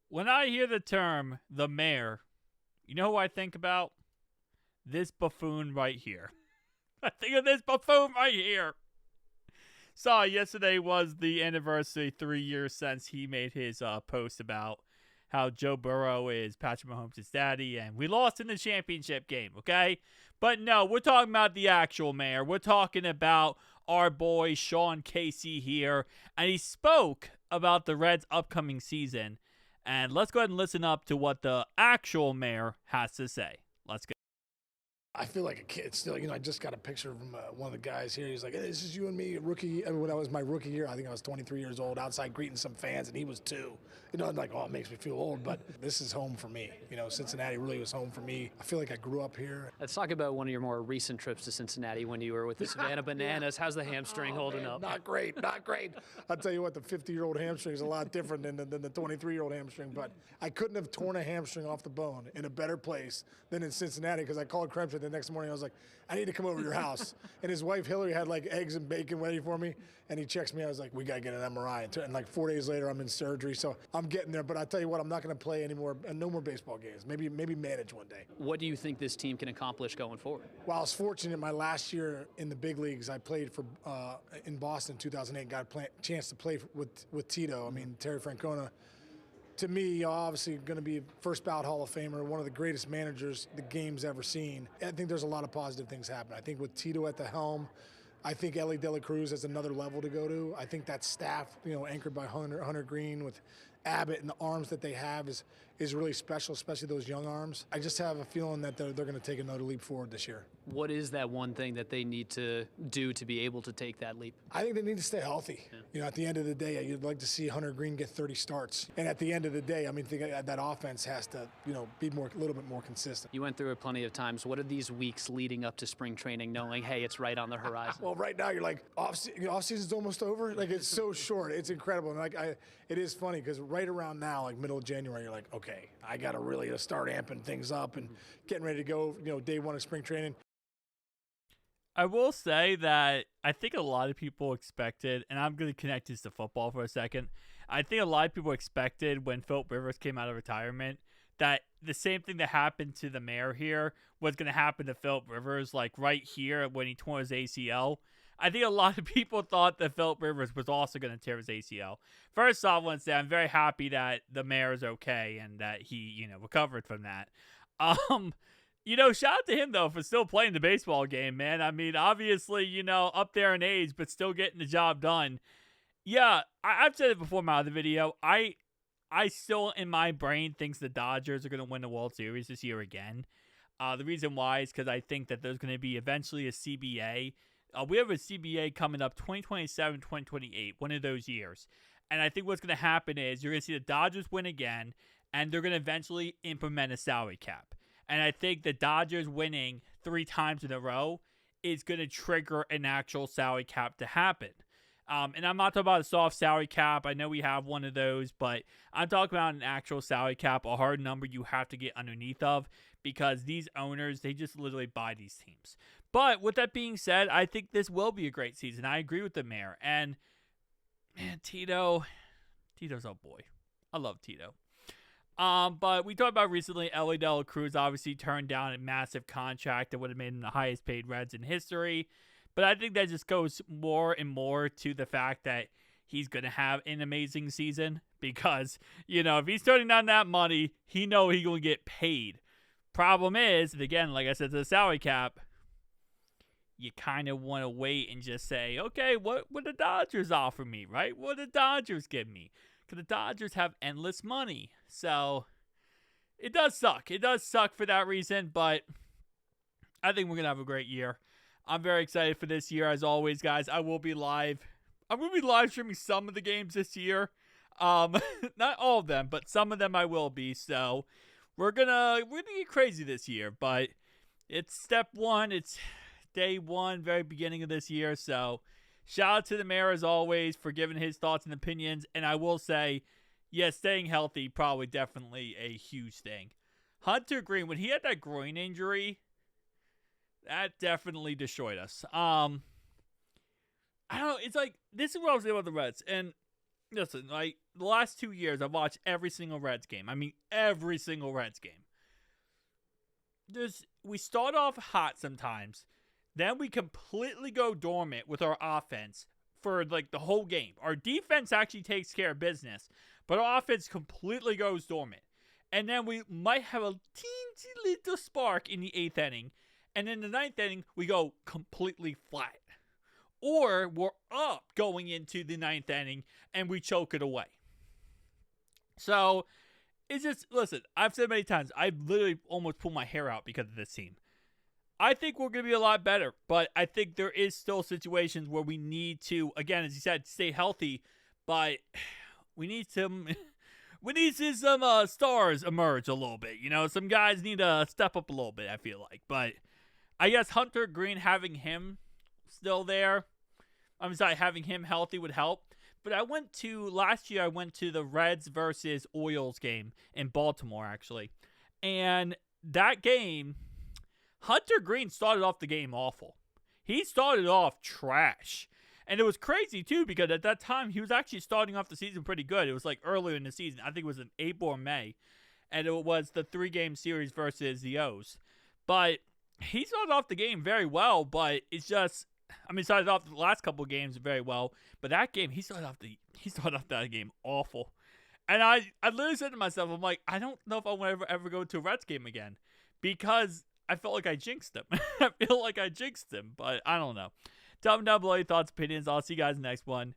When I hear the term the mayor, you know who I think about? This buffoon right here. I think of this buffoon right here. Saw yesterday was the anniversary 3 years since he made his post about how Joe Burrow is Patrick Mahomes' daddy and we lost in the championship game, okay? But no, we're talking about the actual mayor. We're talking about our boy Sean Casey here, and he spoke about the Reds' upcoming season. And let's go ahead and listen up to what the actual mayor has to say. Let's go. I feel like a kid still. I just got a picture from one of the guys here. He's like, hey, this is you and me, rookie. When I was my rookie year, I think I was 23 years old, outside greeting some fans, and he was 2. I'm like, oh, it makes me feel old, but this is home for me. Cincinnati really was home for me. I feel like I grew up here. Let's talk about one of your more recent trips to Cincinnati when you were with the Savannah Bananas. How's the hamstring holding up? Not great. I'll tell you what, the 50-year-old hamstring is a lot different than the 23-year-old hamstring, but I couldn't have torn a hamstring off the bone in a better place than in Cincinnati because I called Kremscher the next morning. I was like, I need to come over to your house. And his wife, Hillary, had like eggs and bacon ready for me. And he checks me. I was like, we got to get an MRI. And like 4 days later, I'm in surgery. So I'm getting there. But I tell you what, I'm not going to play anymore. No more baseball games. Maybe manage one day. What do you think this team can accomplish going forward? Well, I was fortunate. My last year in the big leagues, I played for in Boston in 2008. Got a chance to play with Tito. I mean, Terry Francona. To me, obviously going to be first ballot Hall of Famer, one of the greatest managers the game's ever seen. I think there's a lot of positive things happening. I think with Tito at the helm, I think Ellie De La Cruz has another level to go to. I think that staff, anchored by Hunter Green with Abbott and the arms that they have is really special, especially those young arms. I just have a feeling that they're going to take another leap forward this year. What is that one thing that they need to do to be able to take that leap? I think they need to stay healthy. Yeah. At the end of the day, you'd like to see Hunter Green get 30 starts. And at the end of the day, I mean, that offense has to, be a little bit more consistent. You went through it plenty of times. What are these weeks leading up to spring training, knowing, hey, it's right on the horizon? Well, right now you're like, off season's almost over. Like, it's so short. It's incredible. And it is funny because right around now, like middle of January, you're like, okay, I got to really start amping things up and getting ready to go, day one of spring training. I will say that I think a lot of people expected, and I'm going to connect this to football for a second. I think a lot of people expected when Philip Rivers came out of retirement that the same thing that happened to the mayor here was going to happen to Philip Rivers, like right here when he tore his ACL. I think a lot of people thought that Philip Rivers was also going to tear his ACL. First off, I want to say I'm very happy that the mayor is okay and that he, recovered from that. Shout out to him, though, for still playing the baseball game, man. I mean, obviously, up there in age, but still getting the job done. Yeah, I've said it before in my other video. I still, in my brain, thinks the Dodgers are going to win the World Series this year again. The reason why is because I think that there's going to be eventually a CBA. We have a CBA coming up 2027, 2028, one of those years. And I think what's going to happen is you're going to see the Dodgers win again, and they're going to eventually implement a salary cap. And I think the Dodgers winning 3 times in a row is going to trigger an actual salary cap to happen. And I'm not talking about a soft salary cap. I know we have one of those, but I'm talking about an actual salary cap, a hard number you have to get underneath of, because these owners, they just literally buy these teams. But with that being said, I think this will be a great season. I agree with the mayor. And, man, Tito's our boy. I love Tito. But we talked about recently, Ellie De La Cruz obviously turned down a massive contract that would have made him the highest paid Reds in history. But I think that just goes more and more to the fact that he's going to have an amazing season because, if he's turning down that money, he's going to get paid. Problem is, and again, like I said, to the salary cap, you kind of want to wait and just say, okay, what would the Dodgers offer me, right? What would the Dodgers give me? Because the Dodgers have endless money. So it does suck. It does suck for that reason, but I think we're going to have a great year. I'm very excited for this year. As always, guys, I will be live. I'm going to be live streaming some of the games this year. Not all of them, but some of them I will be. So we're gonna get crazy this year, but it's step one. It's day one, very beginning of this year. So shout out to the mayor, as always, for giving his thoughts and opinions. And I will say, yes, staying healthy, probably definitely a huge thing. Hunter Green, when he had that groin injury, that definitely destroyed us. I don't know. It's like, this is what I was saying about the Reds. And listen, like, the last 2 years, I've watched every single Reds game. I mean, every single Reds game. We start off hot sometimes, then we completely go dormant with our offense for like the whole game. Our defense actually takes care of business, but our offense completely goes dormant. And then we might have a teensy little spark in the 8th inning, and in the 9th inning, we go completely flat. Or we're up going into the 9th inning, and we choke it away. So, it's just, listen, I've said many times, I've literally almost pulled my hair out because of this team. I think we're going to be a lot better, but I think there is still situations where we need to, again, as you said, stay healthy, but we need some stars emerge a little bit. You know, some guys need to step up a little bit, I feel like. But I guess Hunter Green, having him still there, having him healthy would help. But last year I went to the Reds versus Orioles game in Baltimore, actually. And that game, Hunter Green started off the game awful. He started off trash. And it was crazy, too, because at that time, he was actually starting off the season pretty good. It was like earlier in the season. I think it was in April or May. And it was the 3-game series versus the O's. But he started off the game very well, but it's just, started off the last couple of games very well. But that game, he started off that game awful. And I literally said to myself, I'm like, I don't know if I want to ever go to a Reds game again. Because I felt like I jinxed him. I feel like I jinxed him, but I don't know. Tell me down below your thoughts, opinions. I'll see you guys in the next one.